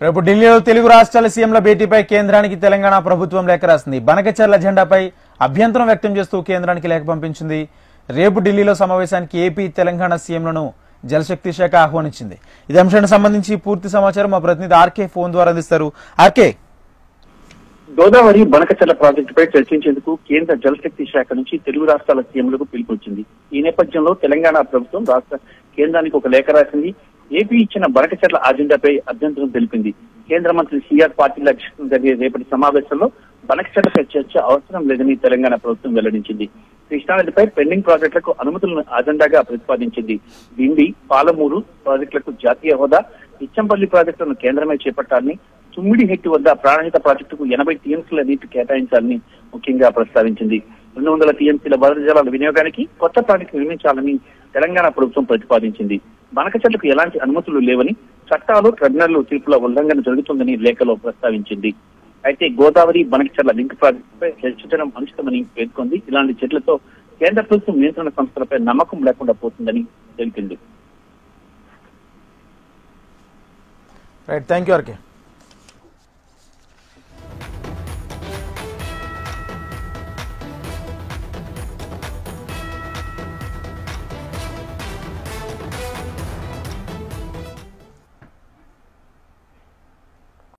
రేపు ఢిల్లీలో తెలుగు రాష్ట్రాల సీఎంల భేటీపై కేంద్రానికి తెలంగాణ ప్రభుత్వం లేఖ రాసింది. బనకచర్ల జెండాపై అభ్యంతరం వ్యక్తం చేస్తూ కేంద్రానికి లేఖ పంపించింది. రేపు ఢిల్లీలో సమావేశానికి ఏపీ తెలంగాణ సీఎంలను జలశక్తి శాఖ ఆహ్వానించింది. ఇదే అంశానికి సంబంధించి పూర్తి సమాచారం మా ప్రతినిధి ఆర్కే ఫోన్ ద్వారా అందిస్తారు. ఆర్కే, గోదావరి బనకచర్ల ప్రాజెక్టుపై చర్చించేందుకు కేంద్ర జలశక్తి శాఖ నుంచి తెలుగు రాష్ట్రాల సీఎంలకు పిలుపునిచ్చింది. ఈ నేపథ్యంలో తెలంగాణ ప్రభుత్వం రాష్ట్ర కేంద్రానికి ఒక లేఖ రాసింది. ఏపీ ఇచ్చిన బనకచర్ల అజెండాపై అభ్యంతరం తెలిపింది. కేంద్ర మంత్రి సిఆర్ పాటిల్ అధ్యక్షతన జరిగే రేపటి సమావేశంలో బనకచర్లపై చర్చ అవసరం లేదని తెలంగాణ ప్రభుత్వం వెల్లడించింది. కృష్ణానదిపై పెండింగ్ ప్రాజెక్టులకు అనుమతులను అజెండాగా ప్రతిపాదించింది. డిండి, పాలమూరు ప్రాజెక్టులకు జాతీయ హోదా, ఇచ్చంపల్లి ప్రాజెక్టులను కేంద్రమే చేపట్టాలని, తుమ్మిడిహెట్టి వద్ద ప్రాణహిత ప్రాజెక్టుకు 80 టీఎంసీల నీటి కేటాయించాలని ముఖ్యంగా ప్రస్తావించింది. 200 టీఎంసీల వరద జలాల వినియోగానికి కొత్త ప్రాజెక్టు నిర్మించాలని తెలంగాణ ప్రభుత్వం ప్రతిపాదించింది. బనకచర్లకు ఎలాంటి అనుమతులు లేవని, చట్టాలు, ట్రిబ్యునల్ తీర్పుల ఉల్లంఘన జరుగుతుందని లేఖలో ప్రస్తావించింది. అయితే గోదావరి బనకచర్ల లింక్ ప్రాజెక్టుపై చర్చించడం అనుచితమని పేర్కొంది. ఇలాంటి చర్యలతో కేంద్ర ప్రభుత్వం నియంత్రణ సంస్థలపై నమ్మకం లేకుండా పోతుందని తెలిపింది. Right, thank you RK.